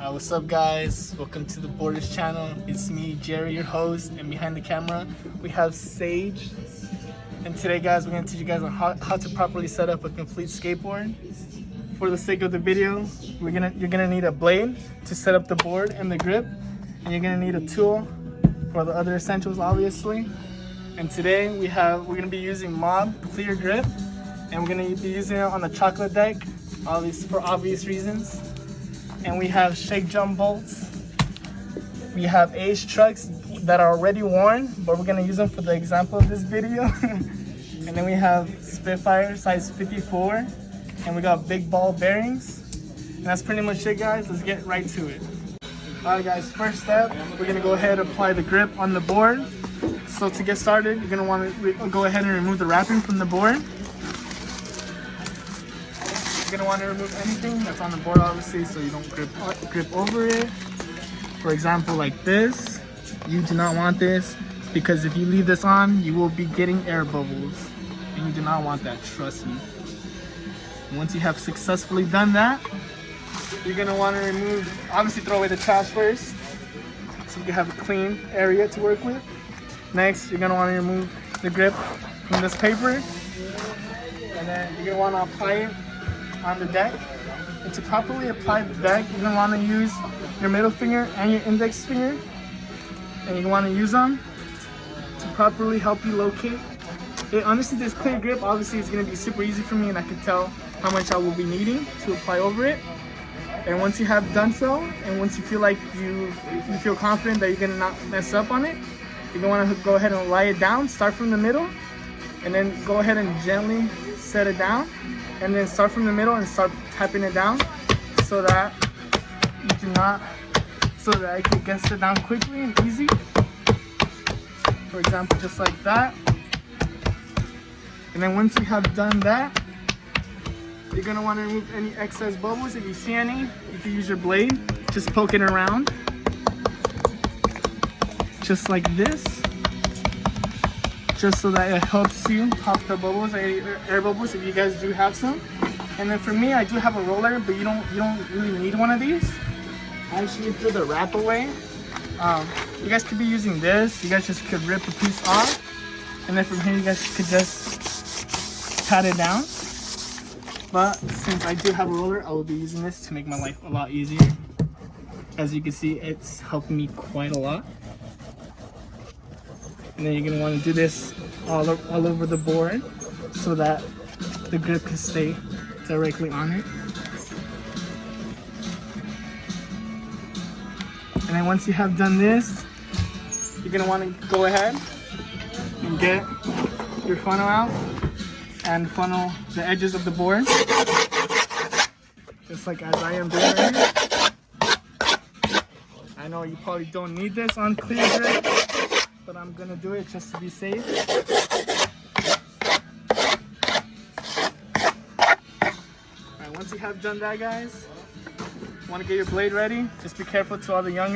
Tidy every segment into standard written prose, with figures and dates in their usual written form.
What's up, guys? Welcome to the Borders channel. It's me, Jerry, your host, and behind the camera we have Sage. And today, guys, we're gonna teach you guys on how to properly set up a complete skateboard. For the sake of the video, you're gonna need a blade to set up the board and the grip, and you're gonna need a tool for the other essentials, obviously. And today we're gonna be using Mob Clear Grip, and we're gonna be using it on the chocolate deck, for obvious reasons. And we have shake jump bolts. We have Ace trucks that are already worn, but we're gonna use them for the example of this video. And then we have Spitfire size 54, and we got big ball bearings. And that's pretty much it, guys. Let's get right to it. Alright, guys, first step, we're gonna go ahead and apply the grip on the board. So to get started, you're gonna want to go ahead and remove the wrapping from the board. You're gonna want to remove anything that's on the board, obviously, so you don't grip over it. For example, like this, you do not want this, because if you leave this on, you will be getting air bubbles, and you do not want that, trust me. Once you have successfully done that, you're gonna want to remove, obviously throw away the trash first, so you can have a clean area to work with. Next, you're gonna want to remove the grip from this paper, and then you're gonna want to apply it on the deck. And to properly apply the deck, you're gonna want to use your middle finger and your index finger, and you want to use them to properly help you locate it. Honestly, this clear grip, obviously, is gonna be super easy for me, and I can tell how much I will be needing to apply over it. And once you have done so, and once you feel like you feel confident that you're gonna not mess up on it, you're gonna want to go ahead and lie it down. Start from the middle, and then go ahead and gently set it down, and then start from the middle and start tapping it down, so that it gets it down quickly and easy. For example, just like that. And then once you have done that, you're gonna want to remove any excess bubbles. If you see any, you can use your blade, just poke it around, just like this, just so that it helps you pop the bubbles, air bubbles, if you guys do have some. And then for me, I do have a roller, but you don't really need one of these. I actually threw the wrap away. You guys could be using this. You guys just could rip a piece off, and then from here you guys could just pat it down. But since I do have a roller, I will be using this to make my life a lot easier. As you can see, it's helped me quite a lot. And then you're gonna want to do this all over the board, so that the grip can stay directly on it. And then once you have done this, you're gonna want to go ahead and get your funnel out and funnel the edges of the board, just like as I am doing right here. I know you probably don't need this on clear grip, but I'm gonna do it just to be safe. Alright, once you have done that, guys, you want to get your blade ready. Just be careful to all the young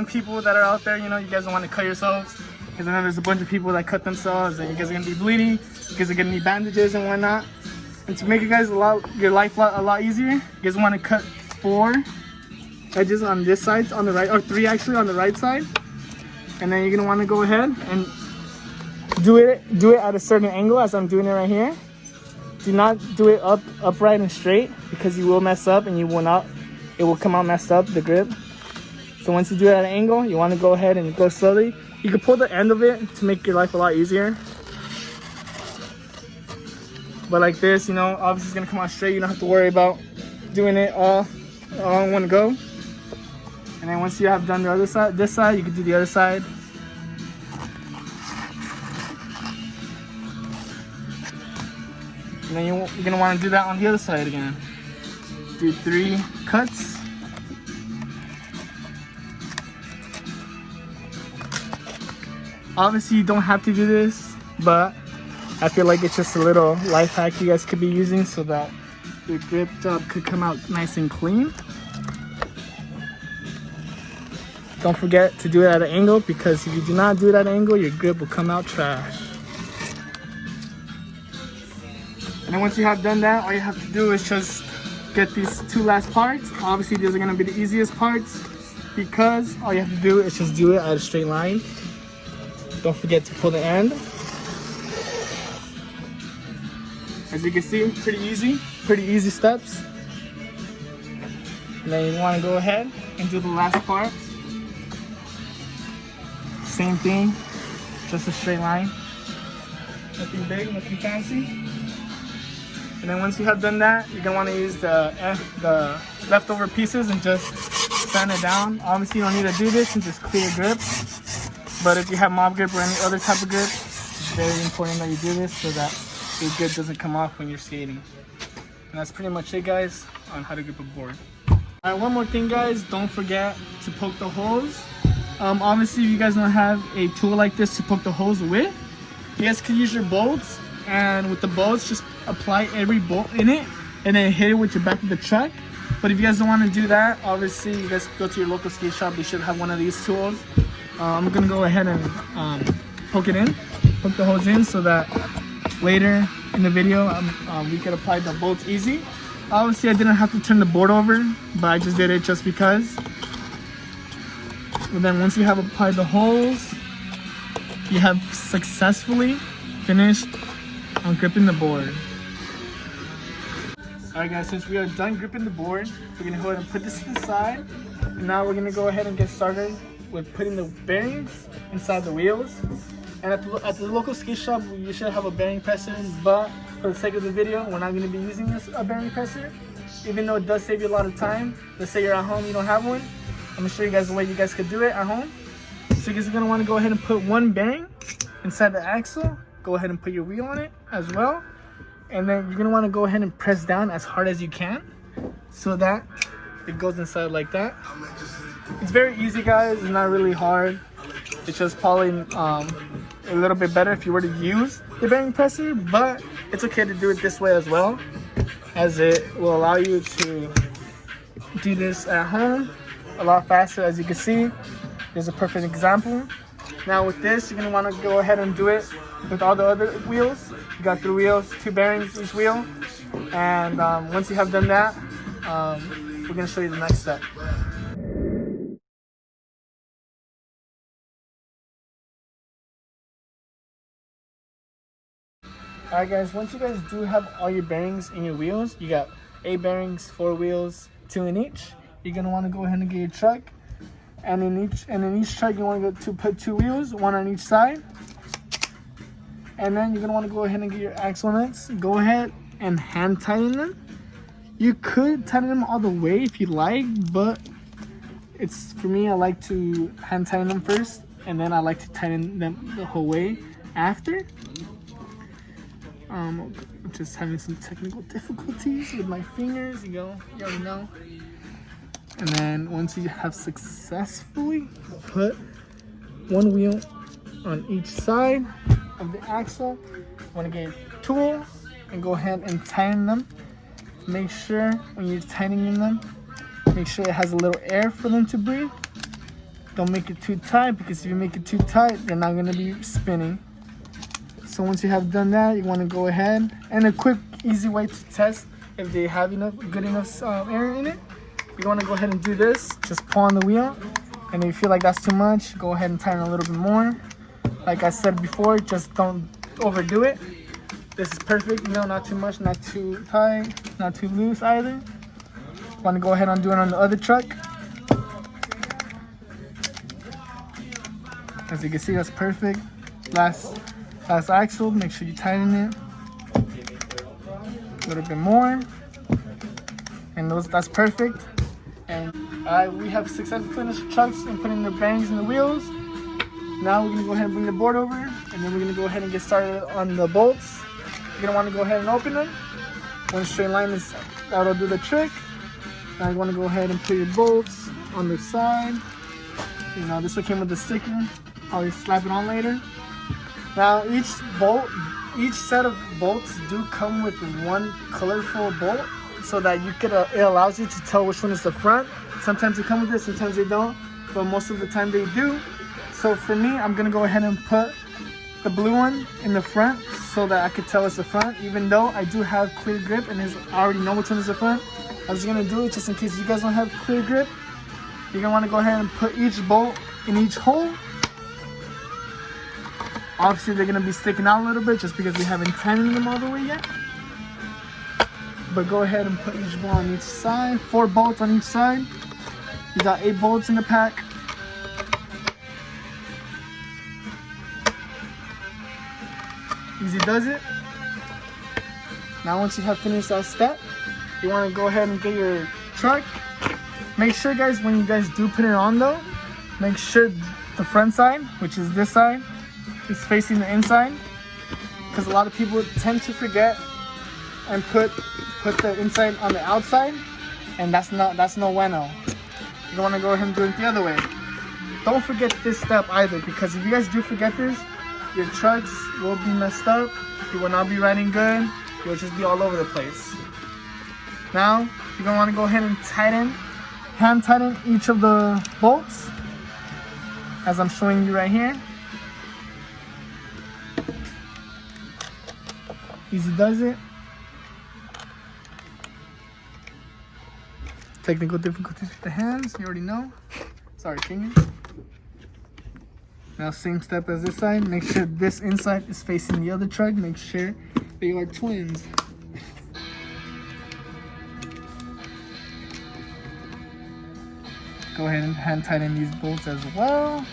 people that are out there. You know, you guys don't want to cut yourselves, because I know there's a bunch of people that cut themselves, and you guys are gonna be bleeding. You guys are gonna need bandages and whatnot. And to make you guys your life a lot easier, you guys want to cut 4 edges on this side, on the right, or 3 actually on the right side. And then you're gonna want to go ahead and do it at a certain angle, as I'm doing it right here. Do not do it upright and straight, because you will mess up, and it will come out messed up, the grip. So once you do it at an angle, you want to go ahead and go slowly. You can pull the end of it to make your life a lot easier. But like this, you know, obviously it's gonna come out straight. You don't have to worry about doing it all in one go. And then once you have done the other side, this side, you can do the other side. And then you're gonna want to do that on the other side again. Do 3 cuts. Obviously you don't have to do this, but I feel like it's just a little life hack you guys could be using, so that your grip job could come out nice and clean. Don't forget to do it at an angle, because if you do not do it at an angle, your grip will come out trash. And then once you have done that, all you have to do is just get these two last parts. Obviously these are gonna be the easiest parts because all you have to do is just do it at a straight line. Don't forget to pull the end. As you can see, pretty easy steps. And then you want to go ahead and do the last part. Same thing, just a straight line. Nothing big, nothing fancy. And then once you have done that, you're gonna want to use the leftover pieces and just sand it down. Obviously, you don't need to do this since it's clear grip. But if you have mob grip or any other type of grip, it's very important that you do this so that your grip doesn't come off when you're skating. And that's pretty much it, guys, on how to grip a board. Alright, one more thing, guys. Don't forget to poke the holes. Obviously, if you guys don't have a tool like this to poke the holes with, you guys can use your bolts. And with the bolts, just apply every bolt in it and then hit it with your back of the truck. But if you guys don't want to do that, obviously, you guys go to your local skate shop. They should have one of these tools. I'm going to go ahead and poke the holes in so that later in the video we could apply the bolts easy. Obviously I didn't have to turn the board over, but I just did it just because. And then once you have applied the holes, you have successfully finished on gripping the board. Alright guys, since we are done gripping the board, we're going to go ahead and put this to the side. And now we're going to go ahead and get started with putting the bearings inside the wheels. And at the local skate shop, you should have a bearing presser, but for the sake of the video, we're not going to be using a bearing presser, even though it does save you a lot of time. Let's say you're at home, you don't have one. I'm going to show you guys the way you guys could do it at home. So you guys are going to want to go ahead and put one bearing inside the axle. Go ahead and put your wheel on it as well. And then you're going to want to go ahead and press down as hard as you can so that it goes inside like that. It's very easy, guys. It's not really hard. It's just probably a little bit better if you were to use the bearing presser, but it's okay to do it this way as well, as it will allow you to do this at home a lot faster. As you can see, there's a perfect example. Now with this, you're going to want to go ahead and do it with all the other wheels. You got 3 wheels, 2 bearings each wheel, and once you have done that, we're going to show you the next step. Alright guys, once you guys do have all your bearings in your wheels, you got 8 bearings, 4 wheels, 2 in each. You're gonna want to go ahead and get your truck, and in each truck you want to put 2 wheels, 1 on each side. And then you're gonna want to go ahead and get your axle nuts. Go ahead and hand tighten them. You could tighten them all the way if you like, but for me, I like to hand tighten them first, and then I like to tighten them the whole way after. I'm just having some technical difficulties with my fingers, you already know. And then once you have successfully put 1 wheel on each side of the axle, you want to get your tool and go ahead and tighten them. Make sure when you're tightening them, make sure it has a little air for them to breathe. Don't make it too tight, because if you make it too tight, they're not going to be spinning. So once you have done that, you want to go ahead, and a quick easy way to test if they have good enough air in it, you want to go ahead and do this. Just pull on the wheel, and if you feel like that's too much, go ahead and tighten a little bit more. Like I said before, just don't overdo it. This is perfect, not too much, not too tight, not too loose either. Want to go ahead and do it on the other truck. As you can see, that's perfect. Last axle, make sure you tighten it a little bit more, and that's perfect. And we have successfully finished the trucks and putting the bearings in the wheels. Now we're gonna go ahead and bring the board over, and then we're gonna go ahead and get started on the bolts. You're gonna want to go ahead and open them. One straight line that'll do the trick. Now you want to go ahead and put your bolts on the side. This one came with the sticker. I'll slap it on later. Now each set of bolts do come with 1 colorful bolt, so that it allows you to tell which one is the front. Sometimes they come with it, sometimes they don't, but most of the time they do. So for me, I'm gonna go ahead and put the blue one in the front so that I could tell it's the front, even though I do have clear grip and I already know which one is the front. I was gonna do it just in case you guys don't have clear grip. You're gonna want to go ahead and put each bolt in each hole. Obviously, they're gonna be sticking out a little bit just because we haven't tightened them all the way yet. But go ahead and put each bolt on each side. 4 bolts on each side. You got 8 bolts in the pack. Easy does it. Now once you have finished that step, you want to go ahead and get your truck. Make sure, guys, when you guys do put it on though, make sure the front side, which is this side, is facing the inside, because a lot of people tend to forget and put the inside on the outside, and that's no bueno. You want to go ahead and do it the other way. Don't forget this step either, because if you guys do forget this, your trucks will be messed up. You will not be riding good. You'll just be all over the place. Now you're gonna want to go ahead and hand tighten each of the bolts, as I'm showing you right here. Easy does it. Technical difficulties with the hands, you already know. Sorry, fingers. Now same step as this side. Make sure this inside is facing the other truck. Make sure they are twins. Go ahead and hand tighten these bolts as well.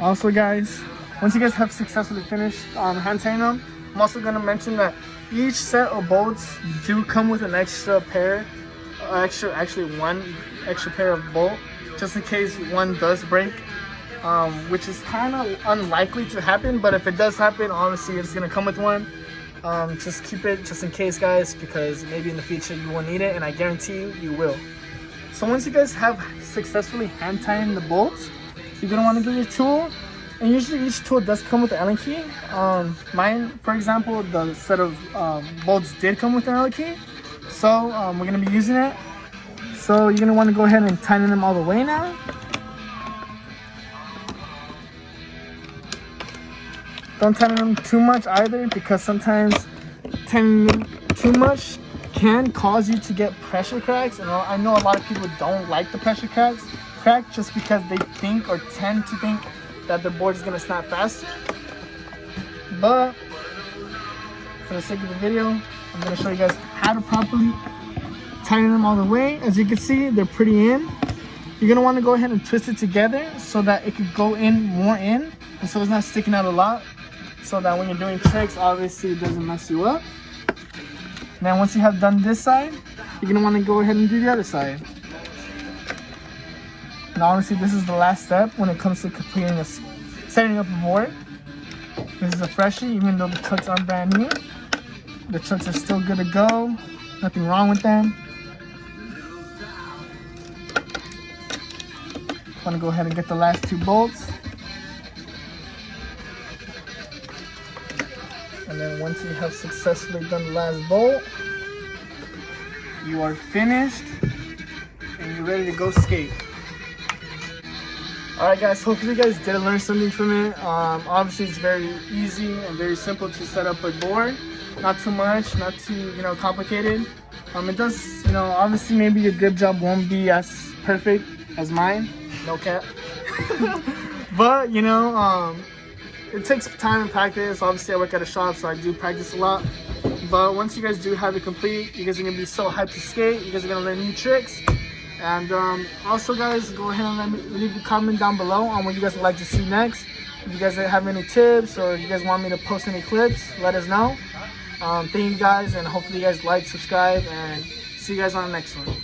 Also, guys, once you guys have successfully finished hand tightening them, I'm also going to mention that each set of bolts do come with an extra pair, actually one extra pair of bolt, just in case one does break, which is kind of unlikely to happen, but if it does happen, obviously it's going to come with one. Just keep it just in case, guys, because maybe in the future you will need it, and I guarantee you will. So once you guys have successfully hand tightened the bolts, you're going to want to get your tool, and usually each tool does come with an Allen key. Mine, for example, the set of bolts did come with an Allen key, so we're going to be using it. So you're going to want to go ahead and tighten them all the way now. Don't tighten them too much either, because sometimes tightening them too much can cause you to get pressure cracks, and I know a lot of people don't like the pressure crack just because they think or tend to think that the board is going to snap faster. But for the sake of the video, I'm going to show you guys how to properly tighten them all the way. As you can see, they're pretty in. You're going to want to go ahead and twist it together so that it could go in more in, and so it's not sticking out a lot, so that when you're doing tricks, obviously it doesn't mess you up. Now once you have done this side, you're going to want to go ahead and do the other side. And honestly, this is the last step when it comes to completing setting up a board. This is a freshie, even though the trucks aren't brand new. The trucks are still good to go. Nothing wrong with them. Want to go ahead and get the last 2 bolts. And then once you have successfully done the last bolt, you are finished and you're ready to go skate. Alright guys, hopefully you guys did learn something from it. Obviously it's very easy and very simple to set up a board. Not too much, not too complicated. It does, obviously maybe your grip job won't be as perfect as mine, no cap. But it takes time and practice. Obviously I work at a shop, so I do practice a lot. But once you guys do have it complete, you guys are gonna be so hyped to skate. You guys are gonna learn new tricks. And also, guys, go ahead and leave a comment down below on what you guys would like to see next. If you guys have any tips or you guys want me to post any clips, let us know. Thank you guys, and hopefully you guys like, subscribe, and see you guys on the next one.